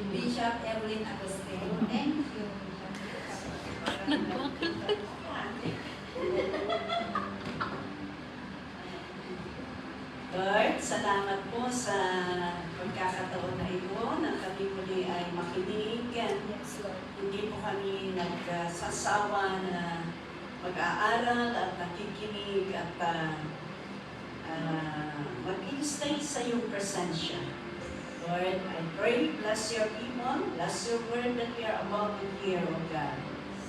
Bishop Evelyn Agustin. Thank you. Lord, salamat po sa pagkakataon na ito na kami muli ay makinig. Yes, Lord. Hindi po kami nagsasawa na mag-aaral at nakikinig at mag-i-stay sa iyong presensya. Lord, I pray, bless your people, bless your word that we are about to hear, O God.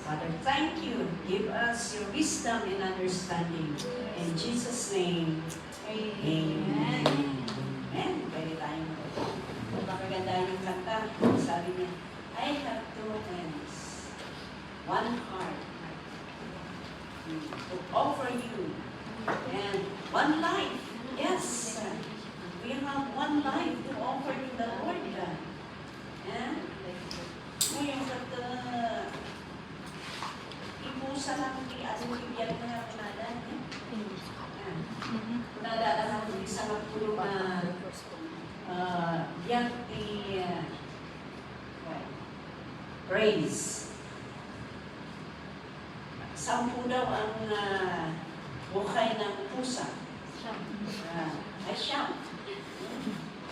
Father, thank you. Give us your wisdom and understanding. In Jesus' name, Amen. Amen. Pwede tayong magpakaganda yung kanta. Sabi niya, I have two hands, one heart to offer you, and one life. Yes, we have one life to offer to the Lord God. And ngayon kata ipusa lang di ating ibigyan na kunadan. Naalala natin isang magtulong na yan di praise. 10 daw ang buhay ng pusa. Ay siyam.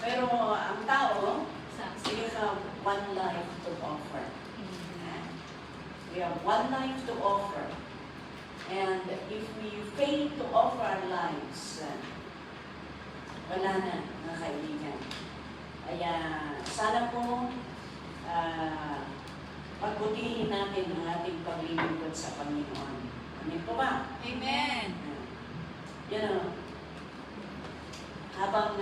Pero ang tao, we have one life to offer. We have one life to offer. And if we fail to offer our lives, wala na, mga kaibigan. Kaya sana po pagbutihin natin ang ating paglilingkod sa Panginoon. Amen po ba? Amen. You know, habang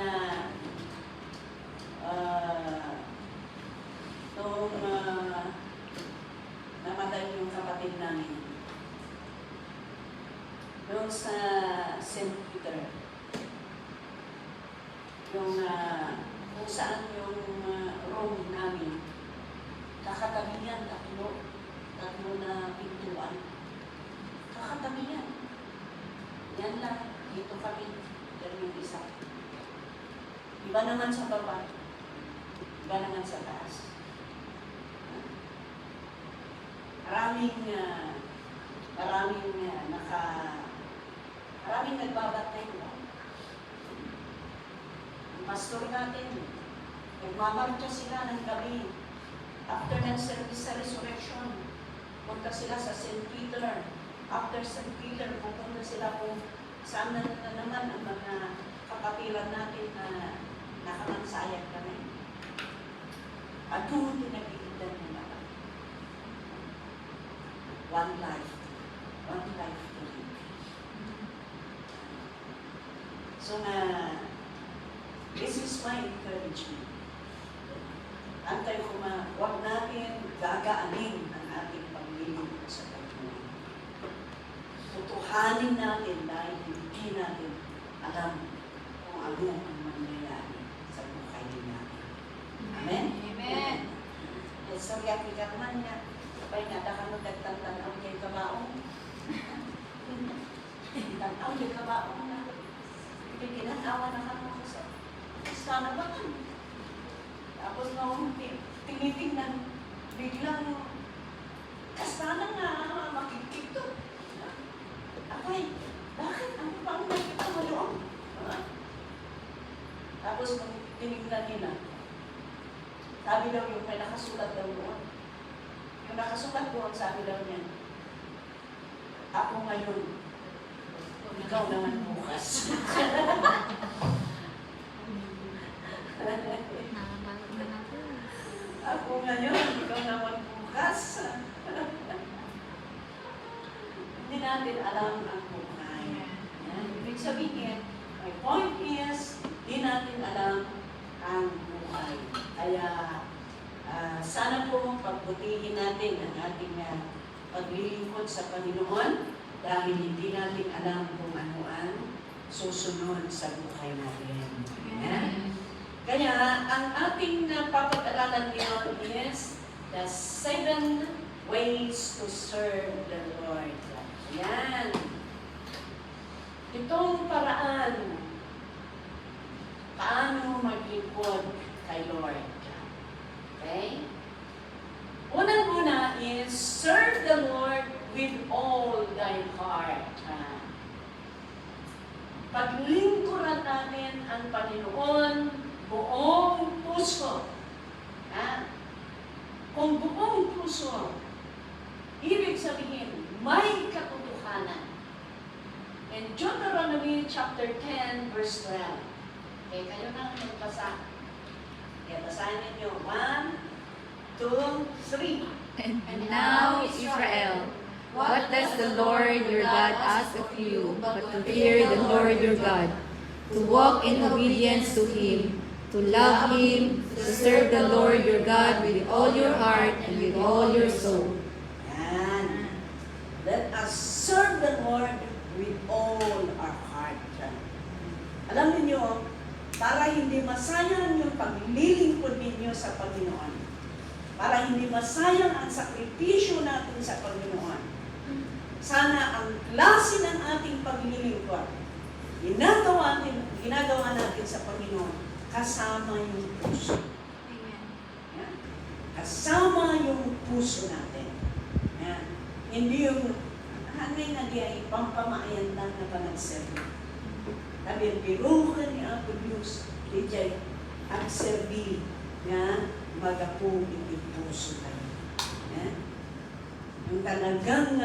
nung namatay yung kapatid namin, doon sa St. Peter, yung kung saan yung room namin, kakatabi yan, tatlo na pintuan. Kakatabi yan. Yan lang, dito kami, yan yung isa. Iba naman sa baba, iba naman sa taas. Maraming nagbabatay mo. Ang pastor natin, nagmamarcha sila ng gabi. After ng service sa resurrection, punta sila sa St. Peter. After St. Peter, pupunta sila kung saan na naman ang mga kapatiran natin na nakamansayag kami. At doon pinag-iitan nila. One life to live. So this is my encouragement. Antay ko huwag natin gagaanin ang ating paglilingkod sa Panginoon. Tutuhanin natin dahil hindi natin alam kung ano ang mangyayari sa buhay natin. Amen? Amen. So, kaya man niya, kapay nga, daka magtagtang-tanaw niya yung kabaong. Tanaw niya yung kabaong na. Pinag-inawa na kami ko sa sana ba kan? Tapos nung tinitingnan, biglang kasana nga makikito. Akay, bakit? Ano pa ang nakita mo doon? Tapos nung tinignan nila, sabi daw yung may nakasulat daw doon. Yung nakasulat doon, sabi daw niya, ako ngayon, ikaw naman bukas. Ako ngayon, ikaw naman bukas. Hindi natin alam ang buhay. Ibig sabihin, my point is, hindi natin alam ang buhay. Kaya, sana po pagbutihin natin ang ating paglilingkod sa Panginoon dahil hindi natin alam kung ano ang susunod sa buhay natin. Kaya, ang ating papag-aralan ngayon is the 7 ways to serve the Lord. Yan. Itong paraan, paano maglingkod kay Lord. Okay? paglingkuran natin ang Panginoon buong puso. Kung buong puso, ibig sabihin, may katotohanan. In Deuteronomy chapter 10, verse 12. Okay, kayo na magbasa. Kaya basahin ninyo. 1, 2, 3. And now, Israel, what does the Lord your God ask of you but to fear the Lord your God, to walk in obedience to Him, to love Him, to serve the Lord your God with all your heart and with all your soul. Yan. Let us serve the Lord with all our heart. Alam niyo, para hindi masayang yung paglilingkod ninyo sa Panginoon, para hindi masayang ang sakripisyo natin sa Panginoon, sana ang klase ng ating paglilingkod, ginagawa natin sa Panginoon, kasama yung puso. Amen. Yan. Kasama yung puso natin. Yan. Hindi yung hangay na di ay pampamayan lang na panagserbi. Sabi, biro ka ni Apo Diyos, di jay ang serbi nga magapong puso kayo. Yan. Yung talagang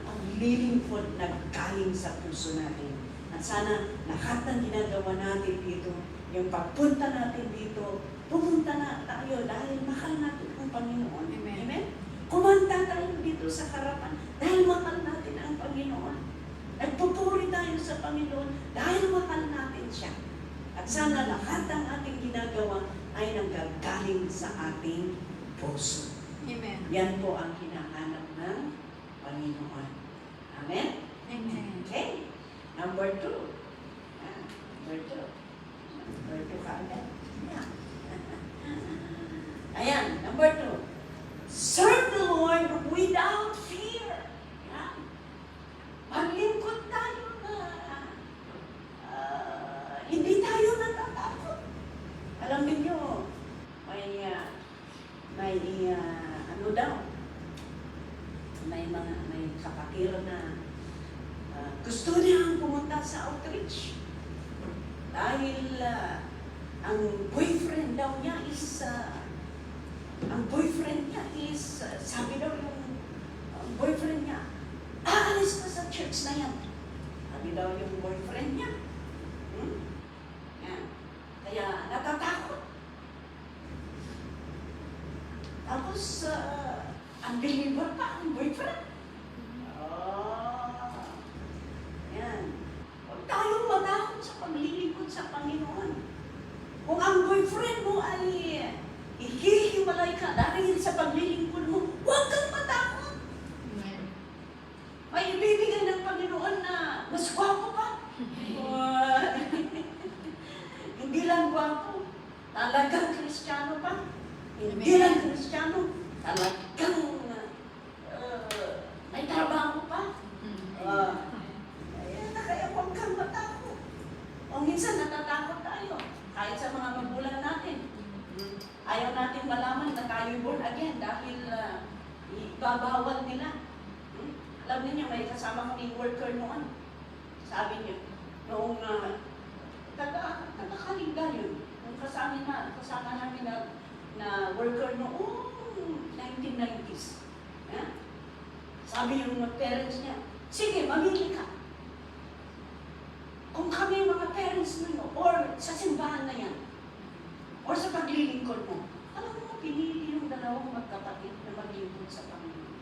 paglilingkod nagkaling sa puso natin. At sana lahat ng ginagawa natin dito, yung pagpunta natin dito, pumunta na tayo dahil mahal natin ang Panginoon. Amen. Amen? Kumanta tayo dito sa harapan dahil mahal natin ang Panginoon. Nagpupuri tayo sa Panginoon dahil mahal natin siya. At sana lahat ng ating ginagawa ay nanggagaling sa ating puso. Amen. Yan po ang hinahanap ng Panginoon. Amen? Amen. Okay. Number 2. Number 2. Number 2 kaagad. Yeah. Ayan, number 2. Serve the Lord without fear. Yan. Maglingkod tayo na hindi tayo natatakot. Alam niyo, ano daw, may kapatid na gusto niya pumunta sa outreach. Dahil ang boyfriend niya is, sabi daw yung boyfriend niya, aalis ka sa church na yan. Sabi daw yung boyfriend niya. Yan. Kaya natatakot. Tapos, unbeliever pa ang boyfriend. Yan. Huwag tayong matakot sa paglilingkod sa Panginoon. Kung ang boyfriend mo ay ihihiwalay ka dahil sa paglilingkod mo, huwag kang matakot. May ibibigay ng Panginoon na mas gwapo pa. Hindi lang gwapo, talagang Kristiyano pa. Hindi lang Kristiyano, talagang may trabaho pa. Kaya huwag kang matakot. O minsan natatakot tayo, kahit sa mga magulang natin. Ayaw natin malaman na tayo born again dahil ibabawal nila. Alam niyo, may kasama kaming worker noon. Sabi niya, noong taga-kaligda yun, nung kasama namin na worker noong 1990s. Sabi yung parents niya, sige, mamili ka. Kung kami mga parents mo, or sa simbahan na yan, or sa paglilingkod mo, alam mo, pinili yung dalawang magkapatid na maglingkod sa Panginoon.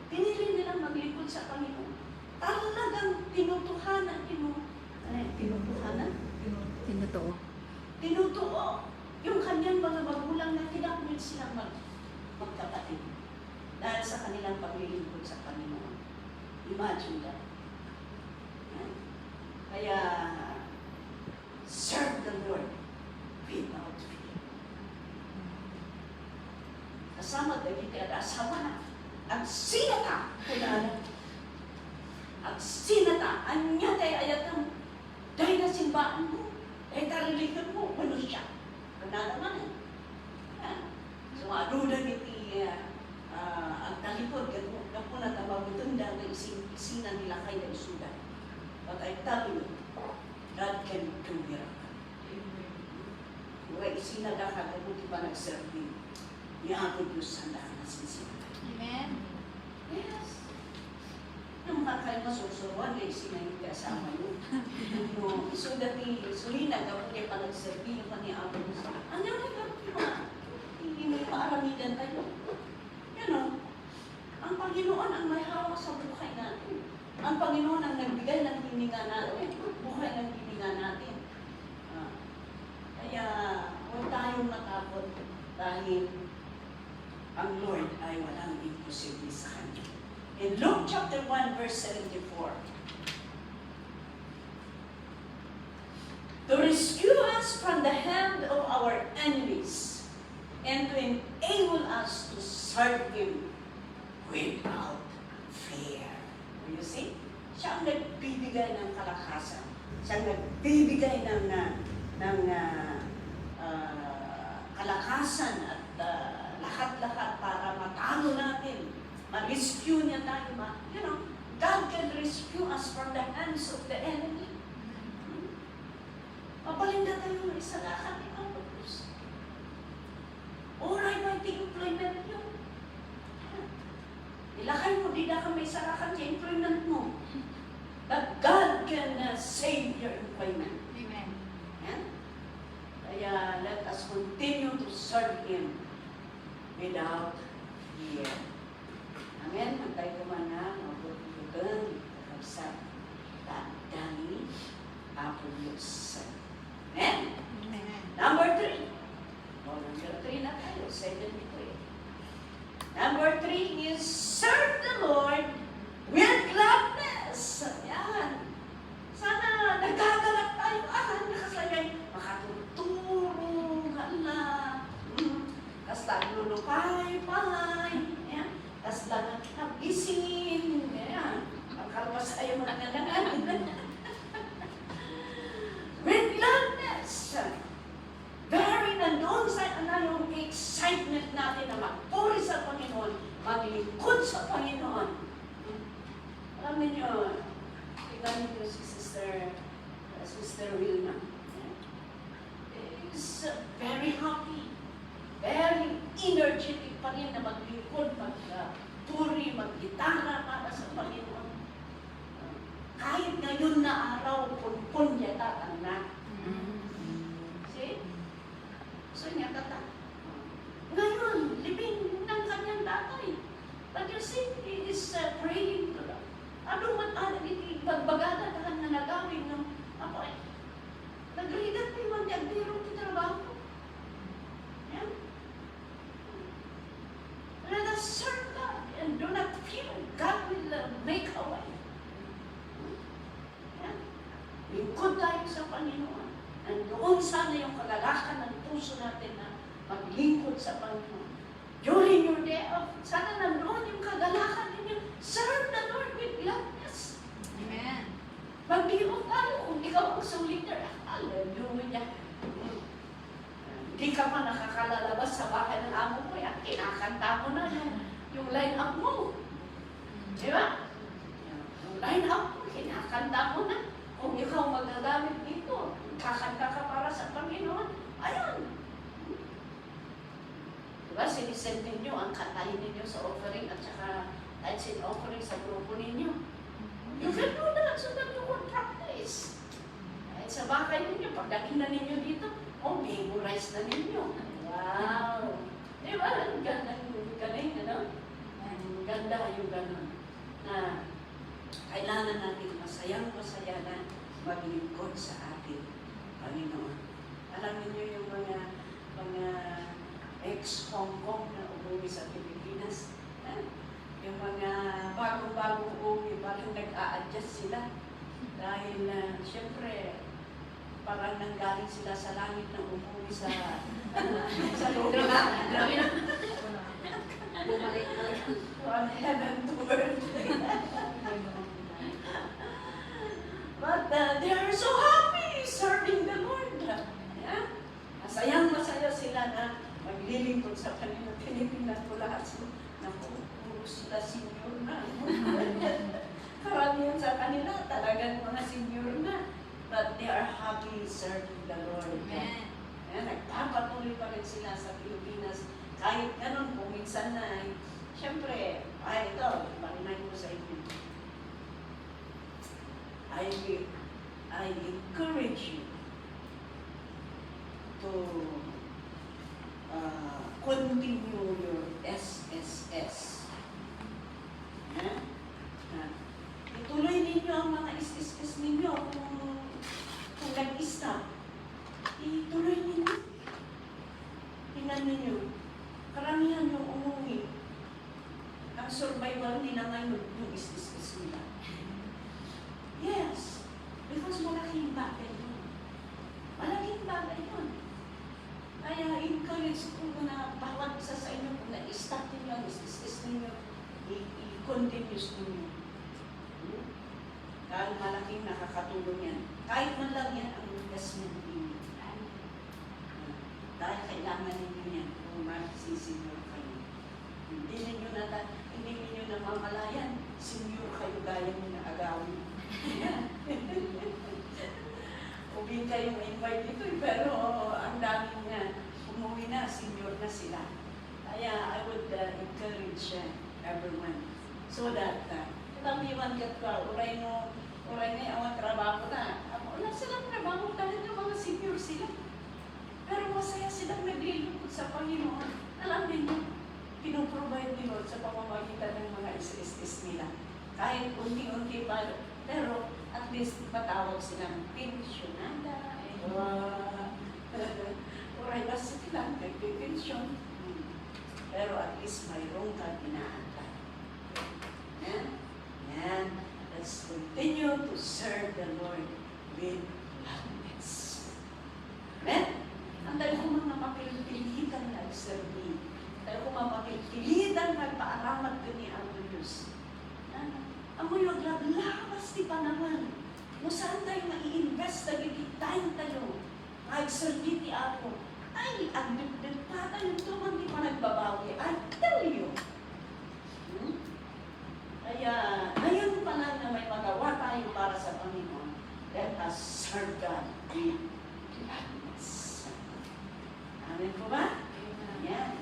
Pinili nilang maglingkod sa Panginoon. Talagang tinutuhanan. Tinutuo. Tinutuo yung kanyang mga magulang na kinakulit silang magkapatid dahil sa kanilang paglilingkod sa Panginoon. Imagine that. Kaya, serve the Lord without fear. Kasama David at asawa na. Ang sinata, ang sinata, anya tayo ayatang dahil na simbaan mo, dahil karilikan mo, manusia. Kanala man So, aduda iti ang talikod, kapo na tababutong dahil opisina nila kay na isudan. But I tell you, God can do miracle. Huwag isinaga ka, kabuti ba nag-serving? Iagod yung sandahan na sinsinan. Amen. Yes. Yung mga kayo masusuruan, isinayin ka sama yun. So dati, sulina, kabuti pa nag-serving yung kaniya agod yung sandahan. Ano yung hindi may maaramidan tayo. Ang Panginoon ang may hawak sa buhay natin. Ang Panginoon ang nagbigay ng hininga natin. Buhay ng hininga natin. Kaya huwag tayong matakot dahil ang Lord ay walang imposible sa Kanya. In Luke chapter 1 verse 74, to rescue us from the hand of our enemies and to enable us to serve Him without fear. You see? Siya ang nagbibigay ng kalakasan. Siya ang nagbibigay ng kalakasan at lahat-lahat para matalo natin. Ma-rescue niya tayo. God can rescue us from the hands of the enemy. Mapalinda tayo isa lahat ni Panginoon. Oray may employment yun. Ilakay mo, di na kami sarakan sa employment mo. But God can save your employment. Amen. Yeah? Kaya let us continue to serve Him without fear. Amen. Mantay ko man na, mabuti-butan, kakabsat, dani, Apollos. Amen. Amen. Number 3. Number 3 na tayo, 73. Number 3 is serve the Lord with gladness. Yan. Sana nagagalak tayo. Nakasagay. Makatuturo. Hala. Kas naglulupay-pay. Yan. Kas lang nagisin. Yan. Pagkalmas tayo manangalan. With gladness. Very nandoon sa yung excitement natin na magpuri sa Panginoon, maglingkod sa Panginoon. Alam niyo, tingnan niyo si Sister Wilma. Is very happy, very energetic pa rin na maglingkod, magpuri, maggitara para sa Panginoon. Kahit ngayon na araw, punpun niya tatanda. See? So niya tata. Ngayon, libing ng kanyang tatay. But you see, he is praying to them. Ano man pagbagada ka lang na nagawin ng ako eh. Nagrigat ni man niya, biro ti trabaho. Yan. Let us serve God and do not fear. God will make a way. Yan. Lingkod tayo sa Panginoon. Nandoon sana yung kagalakan ng puso natin na maglingkod sa Panginoon. During your day off, sana nandoon yung kagalakan ninyo. Serve the Lord with gladness. Amen. Mag-day-off tayo kung ikaw ang solitaire. Hallelujah. Hindi ka pa nakakalalabas sa bahay ng amo mo. Yan, kinakanta mo na yung line-up mo. Di ba? Yung line-up mo, kinakanta mo na. Kung ikaw magagamit dito, kakanta ka para sa Panginoon. Ayun. Diba, sinisend ninyo ang kantahin ninyo sa offering at saka tithes and offering sa grupo ninyo. You can do that so that you will practice. Kahit sa bakay ninyo, pagdating na ninyo dito, memorize na ninyo. Wow! Diba, ang ganda yung galing, ano? Ang ganda yung gano'n. Na kailangan natin masayang-masaya na maglingkod sa ating Panginoon. Alam niyo yung mga ex-Hong Kong na umuwi sa Pilipinas. Yung mga bagong-bagong umuwi, parang nag-a-adjust sila. Dahil, siyempre, parang nanggaling sila sa langit na umuwi sa loob. Grabe na. Bumalik talaga. From heaven to earth. But they are so happy serving the Lord. Yeah? Masayang-masaya sila na maglilingkod sa Panginoon. Pinipinan ko lahat sila. Naku, puro sila senior na. karamihan sa kanila talagang mga senior na. But they are happy serving the Lord. Amen. Ayan, nagpapatuloy pa rin sila sa Pilipinas. Kahit ganun, kung minsan na, siyempre, ito, parinay ko sa inyo. I encourage you to continue your SSS. Ituloy ninyo ang mga SSS ninyo kung nag-stop. Ituloy ninyo. Tingnan ninyo. Karamihan yung umuwi. Ang survival nila ngayon yung SSS nila. Yes. Because malaking bagay yun. Malaking bagay yun. Kaya encourage ko na bawat isa sa inyo kung na-stop ninyo ang SSS ninyo, i-continuous ninyo. Dahil malaking nakakatulong yan. Kahit man lang yan ang investment ninyo. Dahil kailangan ninyo yan kung mag-senior kayo. Hindi ninyo namamalayan, senior kayo gaya mo na agawin. Ubing kayong invite dito, pero ang daming nga umuwi na, senior na sila. Kaya I would encourage everyone so that tamiwan kat ka, uray na ang trabaho na. Wala silang trabaho, talaga mga senior sila. Pero masaya silang naglilingkod sa Panginoon. Alam niyo, pinoprovide ni Lord sa pamamagitan ng mga SSS nila. Kahit unti-unti pa, pero at least matawag silang pensionada. Uray ba silang nagpipensyon? Pero at least mayroong kang inaantay. And let's continue to serve the Lord with gladness. Amen? Ang tayo ko mga mapilipilitan na serve. Tayo ko mapilipilitan magpaaramat gani ang Diyos. Amoy maglabas di pa naman. Kung saan tayo mai-invest na time tayo. Mag-serve ti ako. Ay, ang dipdip pa tayo ito man di pa nagbabawi. I tell you. Kaya, ngayon pa lang na may magawa tayo para sa Panginoon. Let us serve God with gladness. Amen po ba? Yan.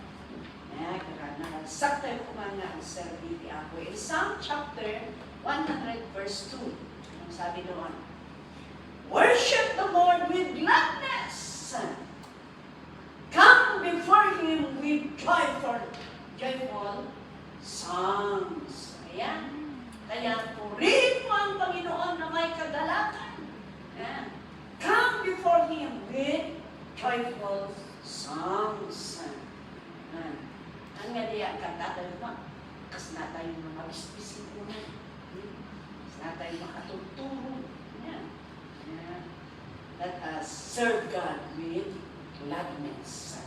Nakagsak tayo kumanga ang serve ti ako. In Psalm chapter 100 verse 2, ang sabi doon, worship the Lord with gladness. Come before Him with joyful songs. Ayan. Kaya purihin mo ang Panginoon na may kagalakan. Ayan. Come before Him with joyful songs. Ayan. Ang nga diya katatal mo, kasi na tayo mga bispisin mo na. Kasi na tayo makatuturo. Ayan. Ayan. Let us serve God with gladness.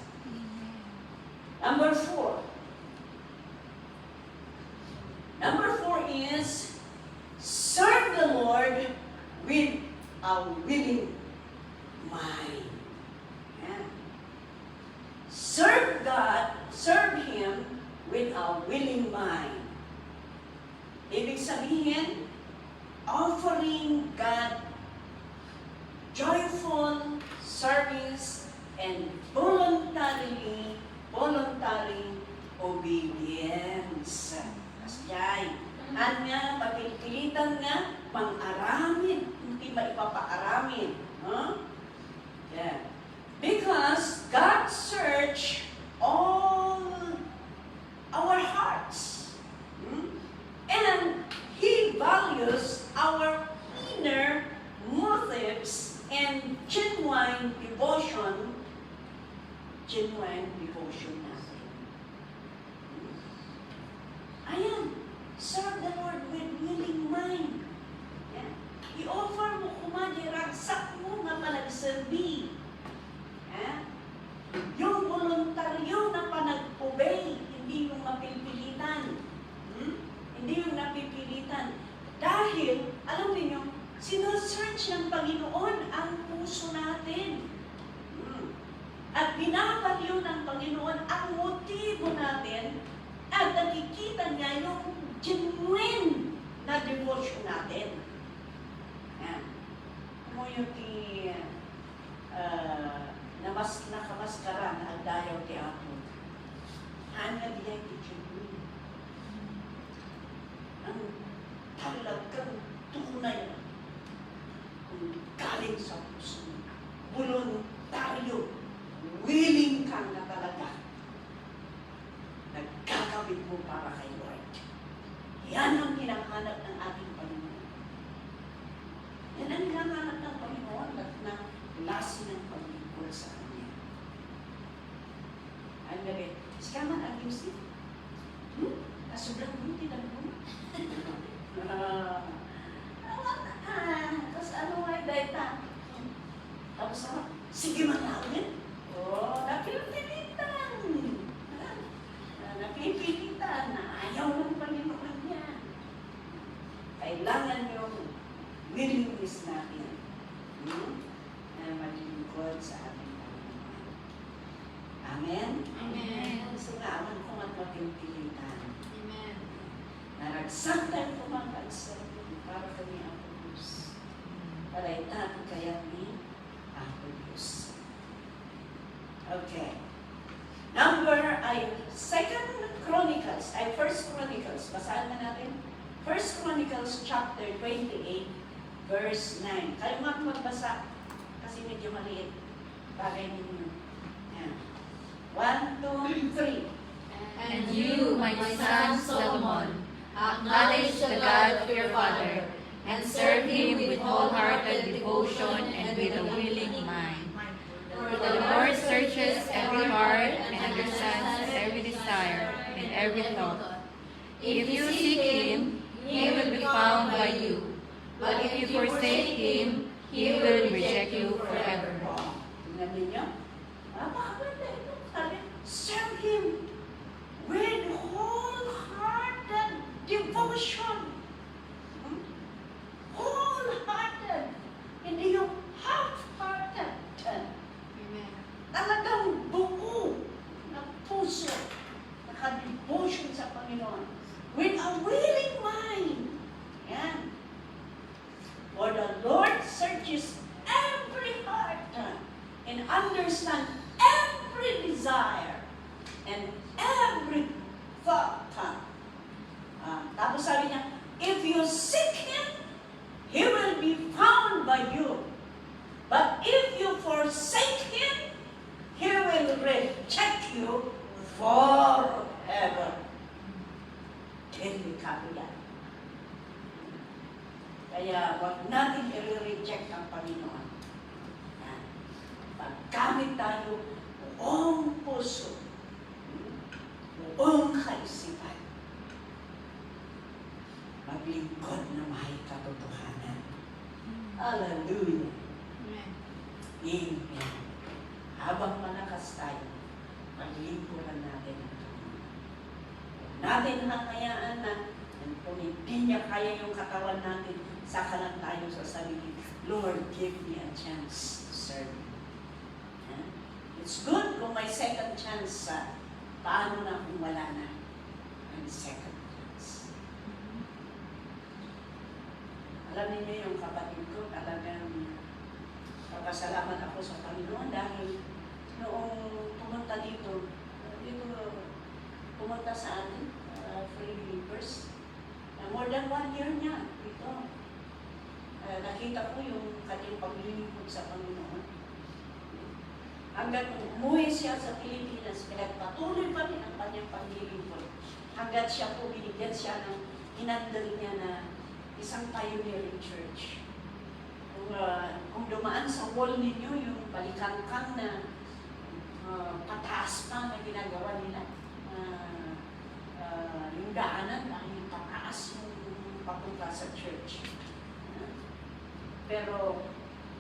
Number 4. Number 4 is serve the Lord with a willing mind. Yeah. Serve God, serve Him with a willing mind. Ibig sabihin, offering God joyful service and voluntary obedience. Kasyay. Anya, pagpilitan nga, pang-aramin, hindi ba ipapa-aramin? Huh? Yeah. Because God search all our hearts. And He values our inner motives and genuine devotion natin. Ayan, serve the Lord with willing mind. Yan. I-offer mo kumadi, ragsak mo nga panagserbi. Yung voluntaryo na panag-obey, hindi yung mapipilitan. Hindi yung napipilitan. Dahil, alam niyo, sinesearch ng Panginoon ang puso natin. At binavalue ng Panginoon ang motibo natin at nakikita niya yung genuine na devotion natin. Yan. Mo yung nakamaskara na ang dayaw ti Apo. Hanga diya ti Chibuli. Ang talagang tunay kung galing sa puso. Voluntaryo. Willing kang na talaga. Nagkakawin mo para kay Lord. Yan ang hinahanap ng ating Panginoon. Yan ang hinahanap ng Panginoon at ng lasi ng paglingkod sa Kanya. Ang gabi, iskaman ang Yusif. Sobrang buti lang mo. Tapos ano nga dahita? Tapos ano? Sige manawin. Napipilitan. Napipilitan na ayaw ng Panginoon niya. Kailangan yung willingness natin na maglingkod sa ating Panginoon. Amen? Amen. So nga, aman ko at mapipilitan. Amen. Naragsak tayo kumangkag sa para kami ang Diyos. Para itato kaya ni ang Diyos. Okay. First Chronicles. Basahan na natin. First Chronicles chapter 28, verse 9. Kayo nga magbasa kasi medyo maliit. Bagay ninyo. Yan. 1, 2, 3. And you, my son Solomon, acknowledge the God of your father, and serve him with wholehearted devotion and with a willing mind. For the Lord searches every heart and understands every desire and every thought. If you seek him, he will be found by you. But if you forsake him, he will reject you forevermore. Tingnan ninyo. Napakaganda ito. Sabi, serve him with wholehearted devotion. Wholehearted. Hindi yung half-hearted. Talagang buo na puso. Naka-devotion sa Panginoon. With a willing mind. Yan. For the Lord searches every heart and understands every desire and every thought. Tapos sabi niya, if you seek Him, He will be found by you. But if you forsake Him, He will reject you forever. Delikado yan. Kaya wag natin i-reject ang Panginoon. Yan. Pagkamit tayo buong puso, buong kaisipan, maglingkod na may katotohanan. Hallelujah. Amen. Habang malakas tayo, maglingkuran natin ang Panginoon. Natin hangayaan na kung hindi niya kaya yung katawan natin, saka lang tayo sasabihin, Lord, give me a chance to serve you. It's good kung may second chance sa paano na kung wala na ang second chance. Alam niyo yung kapatid ko, talagang papasalamat ako sa Panginoon dahil noong pumunta dito pumunta sa atin, free believers. More than 1 year niya dito. Nakita ko yung kanyang paglilingkod sa Panginoon. Hanggang umuwi siya sa Pilipinas, pinagpatuloy pa rin ang kanyang paglilingkod. Hanggang siya po, binigyan siya ng inandal niya na isang pioneering church. Kung dumaan sa wall ninyo, yung balikangkang na pataas pa na ginagawa nila, yung daanan, dahil pataas yung papunta sa church. Pero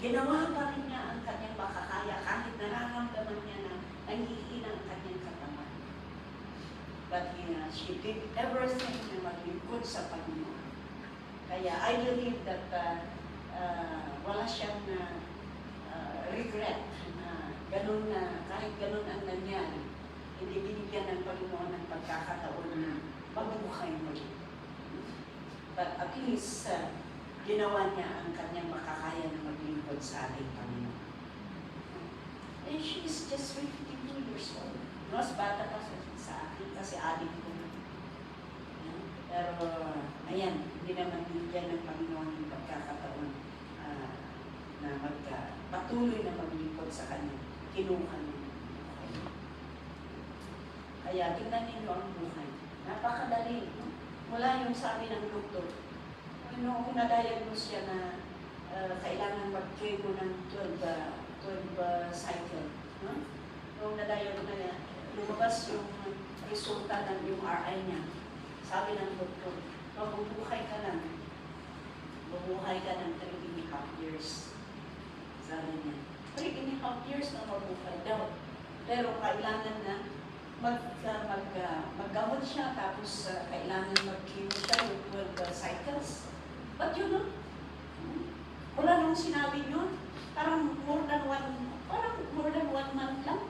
ginawa pa rin niya ang kanyang makakaya kahit nararamdaman niya na nanghihina ang kanyang katawan. But she did everything na maglingkod sa Panginoon. Kaya I believe that wala siyang regret na ganun na, kahit ganun ang nangyari, hindi binigyan ng Panginoon ng pagkakataon na mabuhay mo. But at least, ginawa niya ang kanyang makakaya na maglingkod sa ating Panginoon. And she is just 52 years old. Mas bata pa sa akin kasi adik ko na. Pero, ayan, hindi naman bigyan ng Panginoon yung pagkakataon na patuloy na maglingkod sa kanya. Kinuha niya. Kaya, tingnan ninyo ang buhay. Napakadali. No? Mula yung sabi ng doktor, noong na-diagnose siya na kailangan mag-chemo ng 12 cycle. No? Noong na-diagnose niya, lumabas yung resulta ng MRI niya. Sabi ng doktor, mabubuhay ka lang. Mabubuhay ka ng 3.5 years. Sabi niya, 3.5 years na mabubuhay daw. Pero kailangan na maggamot siya, tapos kailangan mag-chemo siya with 12 cycles. But you know, wala nung sinabi yun, parang more than one month lang.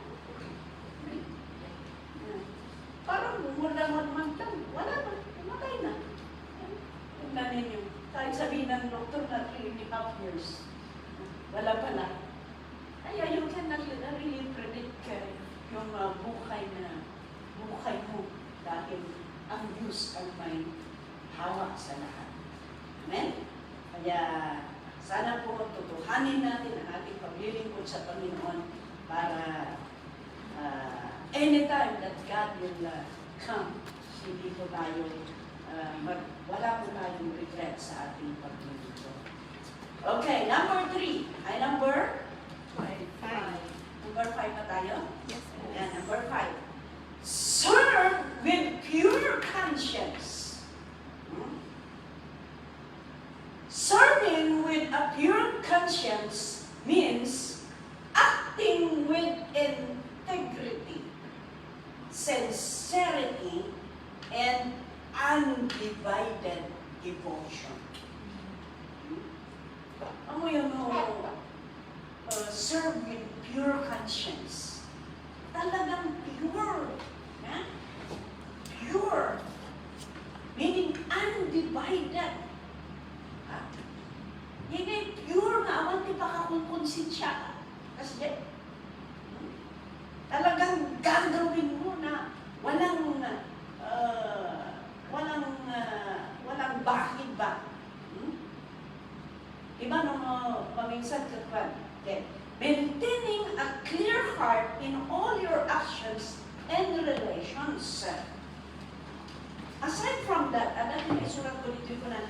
Parang more than 1 month lang, wala na, umatay na. Tingnan ninyo, kahit sabihin ng doktor na 3.5 years, wala pala. Kaya you cannot really predict yung buhay mo dahil ang Diyos ang may hawak sa lahat. Amen? Kaya sana po tutuhanin natin ang ating paglilingkod sa Panginoon para anytime that God will come, hindi po tayo, wala po tayong regret sa ating paglilingkod. Okay, number 3. Ay, number 5. Number 5 na tayo? Yes, Ayan, number 5. Serve with pure conscience. Serving with a pure conscience means acting with integrity, sincerity, and undivided devotion. Ano yung serve with pure conscience? Talagang pure. Pure. Meaning undivided. Hindi pure na awan di pa kakukonsensya ka. Kasi talagang gagawin mo na walang bakit ba. Diba nung paminsan katwan? Maintaining a clear heart in all your actions and relations. Aside from that, alam may surat ko dito ko na,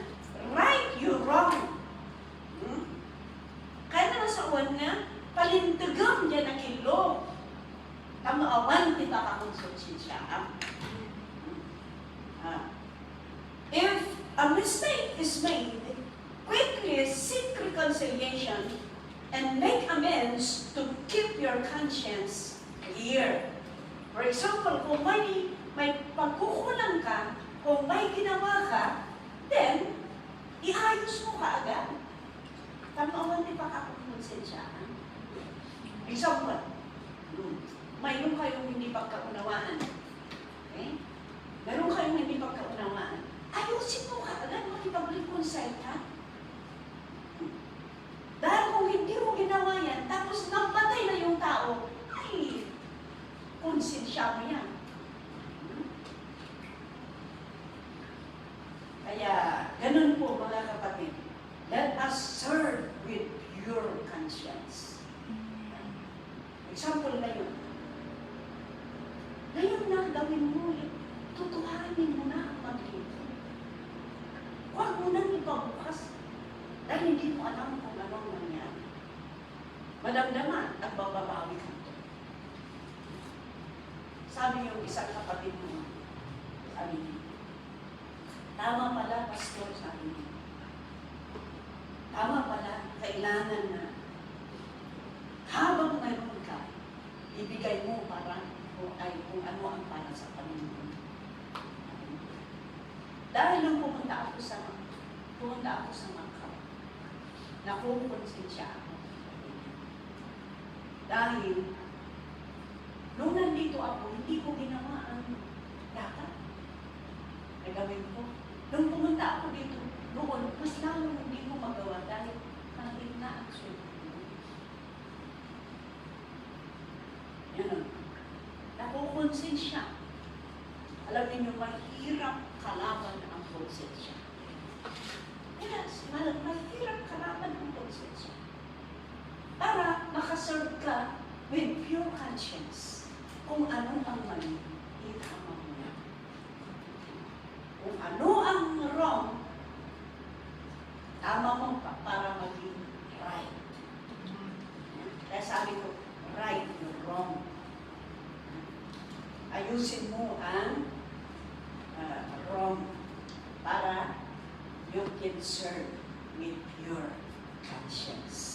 right you wrong. Kaya na sa uwan nga, palintigang dyan na kilo. Tamaawan, di ba kakonsensya siya? If a mistake is made, quickly seek reconciliation and make amends to keep your conscience clear. For example, kung may pagkukulang ka, kung may ginawa ka, then, iayos mo ka agad. Tamawan di pa kakonsensyahan. Example, mayroon kayong hindi pagkaunawaan. Okay? Mayroon kayong hindi pagkaunawaan. Ayusin mo ka agad, makipag-reconcile ka. Dahil kung hindi mo ginawa yan, tapos namatay na yung tao, ay, konsensya mo yan. Kaya, ganun po mga kapatid. Let us serve with pure conscience. Example ngayon. Ngayon na gawin mo, tutuhanin mo na ang maglingkod. Huwag mo nang ipabukas dahil hindi mo alam kung anong nangyari. Madamdaman at bababawi ka ito. Sabi yung isang kapatid mo, sabi niya, tama pala, pastor, sabi niya. Tama pala, kailangan na habang mayroon ka, ibigay mo para kung ano ang para sa Panginoon. Dahil nung pumunta ako sa Macau, nakukonsensya ako. Dahil nung nandito ako, hindi ko ginawa ang dapat na gawin ko. Nung pumunta ako dito, noon, mas lalo hindi ko magawa dahil kahit na ang sulit. Yan ang nakukonsensya. Alam niyo, mahirap kalaban ang konsensya. Yes, mahirap kalaban ang konsensya. Para makaserve ka with pure conscience. Kung ano ang mali, itama mo na. Kung ano ang wrong, tama mo pa para maging right. Kaya sabi ko, right or wrong. Ayusin mo ang wrong para you can serve with pure conscience.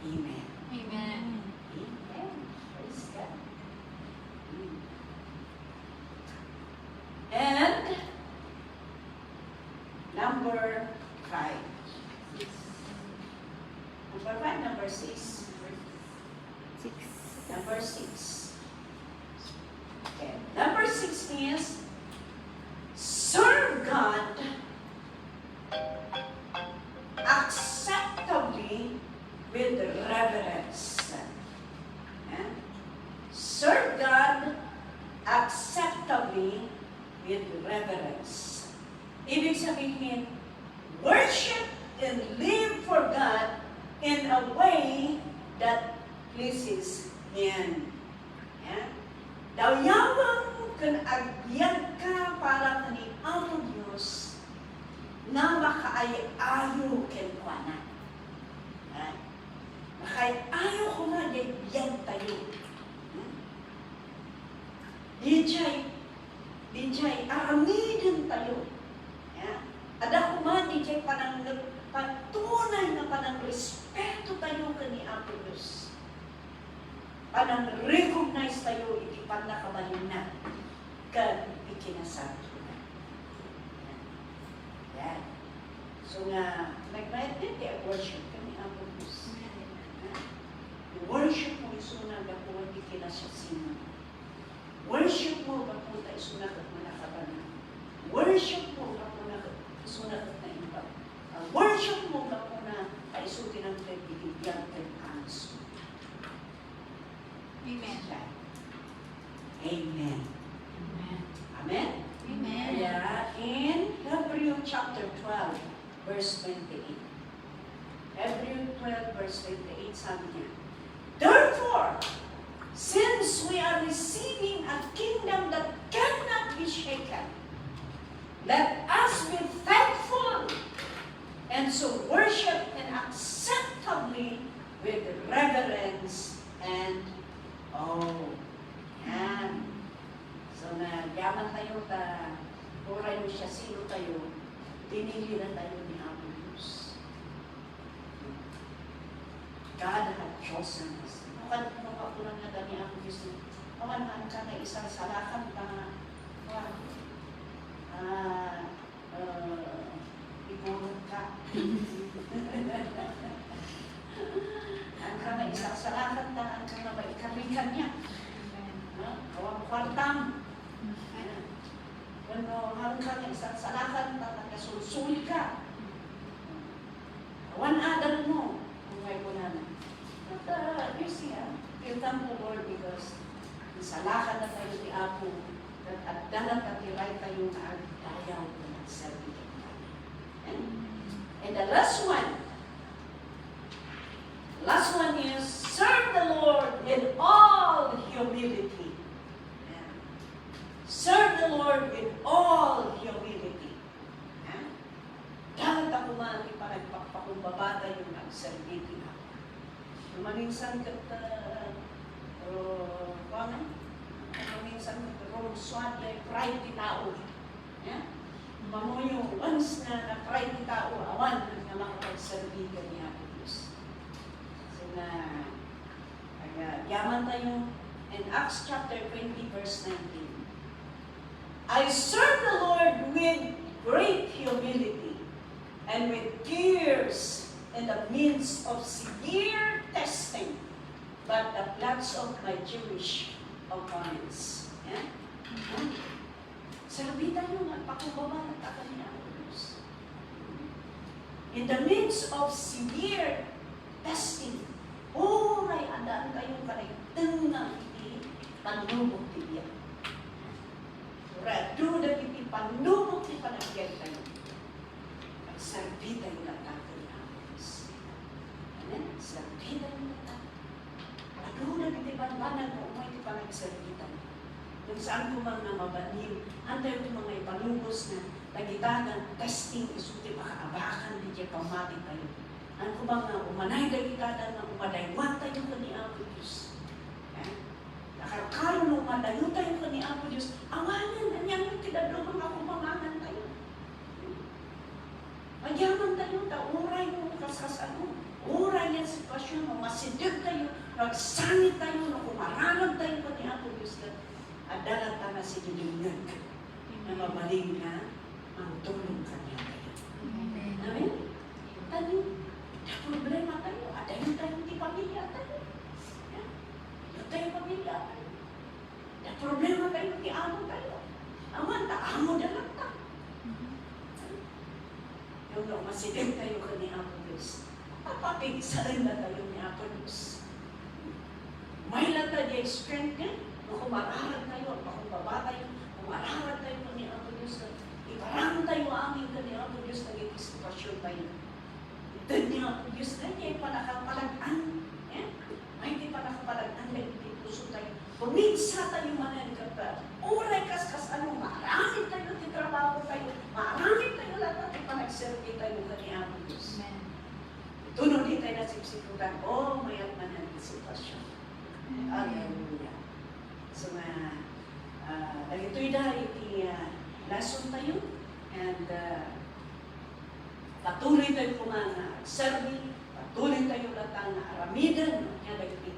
Amen. Amen. Amen. Praise God. And number 5. Number 6. Number 6. Okay. Number 6 is serve God acceptably with reverence. Yeah? Serve God acceptably with reverence. Ibig sabihin, worship and live for God in a way that pleases Him. Yeah? Dawyawan kung agyan ka para kani Amo Diyos na makaayayo kenkwana. Makaayayo ko na yan tayo. Dijay, aramidin tayo. Ada ko man, dijay patunay na panang respeto tayo kani Amo Diyos. Panang recognize tayo, iti panakabalin na kan ikinasanto na. Yan. So nga, nag-right din tayo worship kami Amo Diyos. Worship mo isuna gapuan ikinasasino. Worship mo gapuan isuna gapuan nakabana. Worship mo gapuan isuna gapuan iba. Worship mo gapuan isuti ng bibigyan kay Anso. Amen. Amen. Amen. Amen? Amen. Kaya in Hebrew chapter 12, verse 28. Hebrew 12, verse 28, sabi niya, therefore, since we are receiving a kingdom that cannot be shaken, let us be thankful and so worship and acceptably with reverence and yan. So na yaman tayo oray mo siya, sino tayo, pinili na tayo ni Amo Diyos. God had chosen us. Nung ako lang na ni Amo Diyos, mamanaan ka na isang salakan ka ipurong ka. Ang ka na isang salakan ka, ang ka na maikarikan niya. Kawang kwartang. When harang ka ng isang salakan, nakasulsul ka. One other mo, kung may po namin. But you see, we thank the Lord because salakan na tayo ni Apo at dalang katiray tayo na agdayaw na nagsabi ka. And the last one is serve the Lord in all humility. Serve the Lord with all humility. Dapat ako mati para ipagpakumbabata yung nagserviti ako. Maminsan maminsan swat na pride ti tao. Mamunyo, once na pride ti tao, awan na makapagservi ka niya ako Diyos. So na, yaman tayo in Acts chapter 20 verse 19. I serve the Lord with great humility and with tears in the midst of severe testing, but the plots of my Jewish opponents. Serbitan nyo nga, pakumbaba ng taka niya ang Diyos. In the midst of severe testing, oray andaan kayong kanaitang nga iti panubok tibiya. Rado na iti panubok ti panagyan kayo. Serbitan nga taka niya ang Diyos. Amen? Serbitan nga taka. Rado na iti banbanag mo mo iti panagserbitan. Kung saan ko mga mabalim, antay ko mga ipanubos na tagitagan, testing, isuti makaabakan, di siya pamati tayo. Ang ko mga umanay tagitagan na umadaywan tayo ka ni Apo Diyos. Nakarkaro na umadayo tayo ka ni Apo Diyos, awanan, anyang yung tinadlo mga kumanganan tayo. Magyaman tayo, uray mo kaskas ano, uray yung sitwasyon mo, masidig tayo, magsangit tayo, na kumararag tayo ka ni Apo Diyos. At darata na si Diyunag na mabaling na ang tulong kanya kayo. Amen? Tayo, na problema tayo, at ayun tayo di pamilya tayo. Ayun tayo pamilya tayo. Na problema kayo, di amo tayo. Aman, amo na lang tayo. Yung nung masilim tayo ka ni Apo Diyos, papapigsarin na tayo ni Apo Diyos. May lata niya strength niya, kung mararat tayo, kung baba tayo, kung mararat tayo ni Apo Diyos, iparang tayo amin ka ni Apo Diyos, naging sitwasyon tayo. Ito ni Apo Diyos, na niya panakapalagan. May di panakapalagan, naging puso tayo. Puminsa tayo manan ka pa. Uray kas ano, marami tayo, titrabaho tayo, marami tayo lahat, ipanagservi tayo ka ni Apo Diyos. Tunod din tayo na sipsiputan, mayat manan ang sitwasyon. Hallelujah. So, nagito'y dahil iti lesson tayo and patuloy tayo serve, patuloy tayo latang na aramidan, kaya nagito'y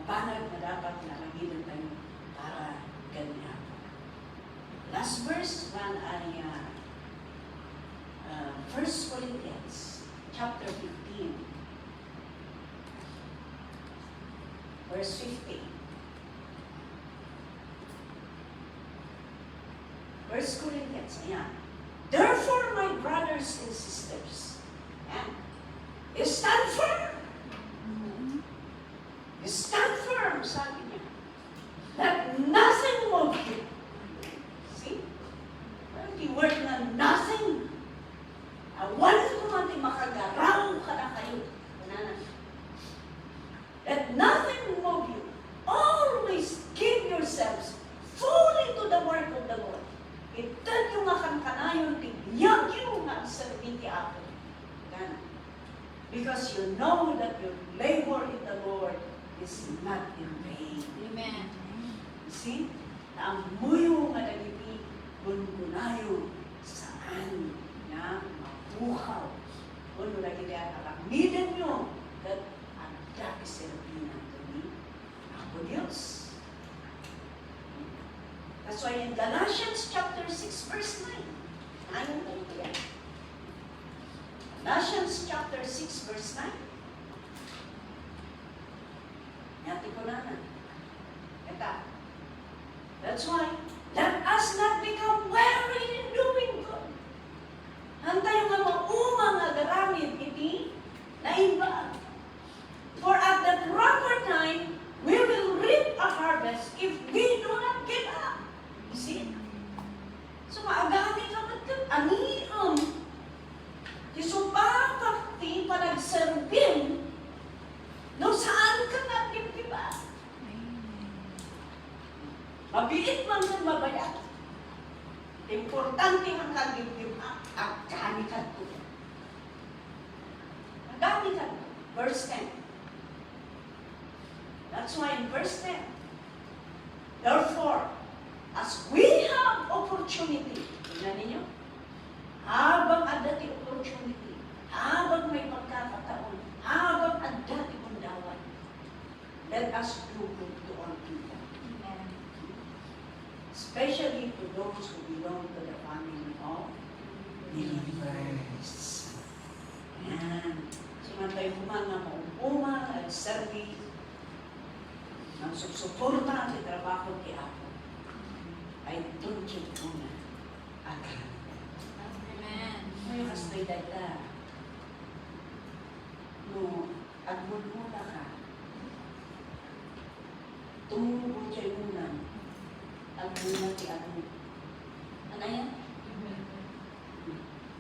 banag na dapat na aramidan tayo para ganyan. Last verse, man ay 1 Corinthians chapter 15, verse 15. 1 Corinthians, ayan. Therefore, my brothers and sisters, ayan, stand firm. Stand firm, sabi niya. Let nothing move you. See? The word na nothing. Awan ko man di makagaraw ka na kayo. Let nothing move you. Always give yourselves fully to the work of the Lord. Itan yung kanayon, tignan yung serviti ako. Because you know that your labor in the Lord is not in vain. Amen. See? Na ang muyo nga nagiti, gungunayo saan na mabuhaw. Kung lagi kaya nakamidan nyo, that ang dati servin natin ni ako Diyos. That's why in Galatians chapter 6 verse 9, ano tayo yan? Galatians chapter 6 verse 9. Yati ko na na. Ito. That's why, let us not become weary in doing good. Hantay nga mauma nga garamid iti na iba. For at the proper time, we will reap a harvest if we do not give up. You see? So maagami ka matag aniam. Isupapag ti panagservin no saan ka nagdiba. Mabilit man kang mabayad. Importante ang kagdiba at kanikan ko. Magami ka. Verse 10. That's why in verse 10, therefore, as we have opportunity, tingnan ninyo, habang adati opportunity, habang may pagkakataon, habang adati undawan, let us do good to all people. Especially to those who belong to the family of believers. Yan. Sumantay humanga maupuma at servi ang susuporta sa trabaho ni Apo ay tunchit muna. akan. Amen. Ngayon kasi data. No, agmulmula ka. Tumubo siya muna. Agmula ti agmul. Ano yan?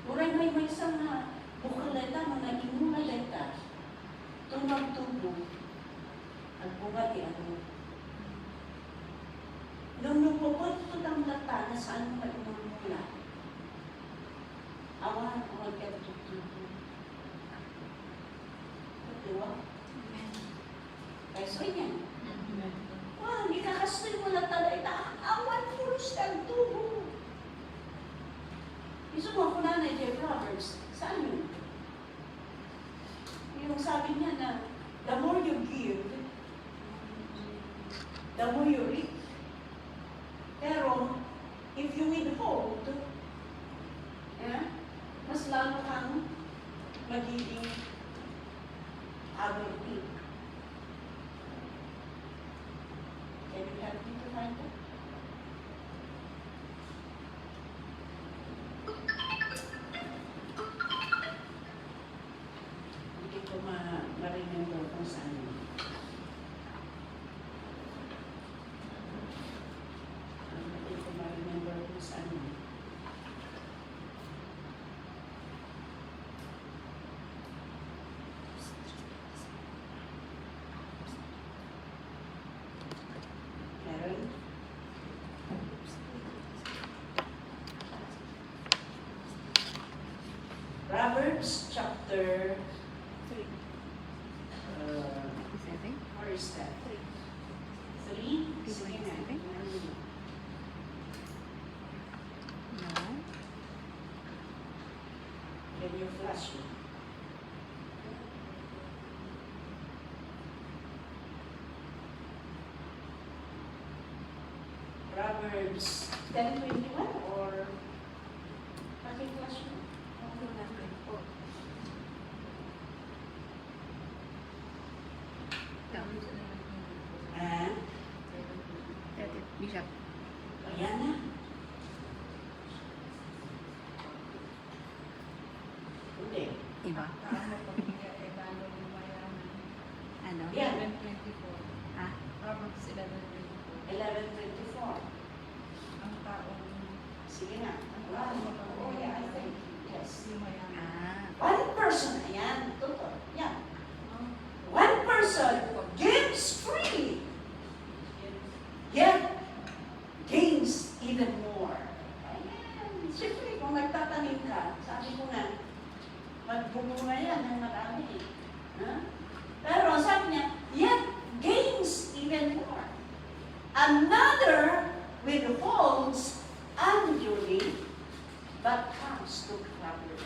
Uray may isang na bukal data, mga imula data. Tumagtubo. Agbunga ti agmul. Nung pupot ito ang lata na saan mo magmula. Awan, awan ka tutubo. Diba? Kaya so yan. Wah, hindi ka kastoy mo lang talaga. Awan, pulos kang tubo. Iso mo ako na J. Proverbs. Saan yun? Yung sabi niya na, the more you give, the more you reap. Pero, if you withhold, mas lalo kang magiging agony. Can you help me to find that? Hindi ko ma-remember kung saan yun. Hindi ko ma-remember kung saan yun. Meron? Proverbs chapter where is that? 3? Sige na. No. Can you flash me? Proverbs 10:21 or paki-flash mo? And, Bishop. ayan na. Hindi. Iba. Ano? Yan. Ah, Proverbs 11:24. 11:24. Ang taong Sige na. Oh, yeah, I think. Yes. mayaman. ah. One person, ayan, totoo. Yan. One person gives freely, yet gains even more. Ayan. Siyempre, kung nagtatanim ka, sabi ko nga, magbubunga yan ng marami. Ha? Pero sabi niya, yet gains even more. Another withholds unduly, but comes to cover.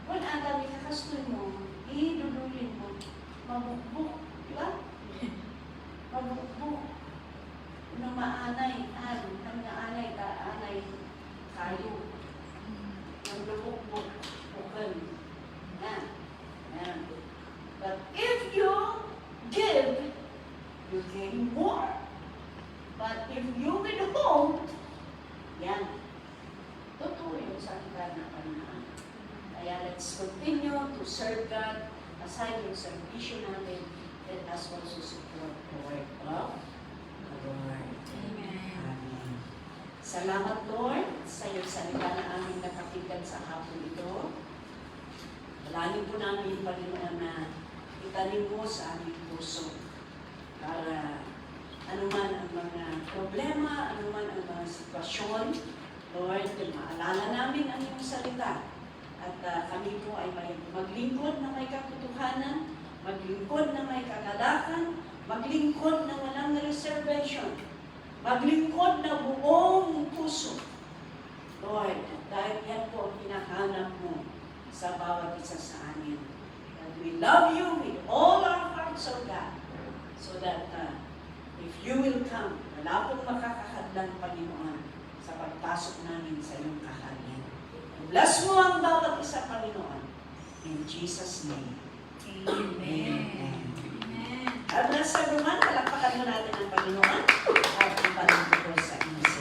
Kung ang dami kakastoy mo, idudulin mo, mabukbuk, di ba? Mabukbuk. Nung maanay, ang naanay ka, anay kayo. Ang lubukbuk, bukan. Yan. Yan. But if you give, you gain more. But if you withhold, yan. Totoo yun sa ating na panahon. Kaya let's continue to serve God aside yung servisyo natin. Let us also support the work of the Lord. Amen. Amen. Salamat Lord sa iyong salita na aming nakapigad sa hapon ito. Dalangin po namin, Panginoon, na itanim mo sa aming puso para anuman ang mga problema, anuman ang mga sitwasyon, Lord, maalala namin ang iyong salita. At kami po ay may maglingkod na may katotohanan, maglingkod na may kagalakan, maglingkod na walang reservation, maglingkod na buong puso. Lord, dahil yan po ang hinahanap mo sa bawat isa sa amin. And we love you with all our hearts, O God, so that if you will come, wala pong makakahadlang, Panginoon, sa pagpasok namin sa iyong kaharian. Bless mo ang bawat isa, Panginoon. In Jesus' name. Amen. Amen. At bless everyone, palakpakan mo natin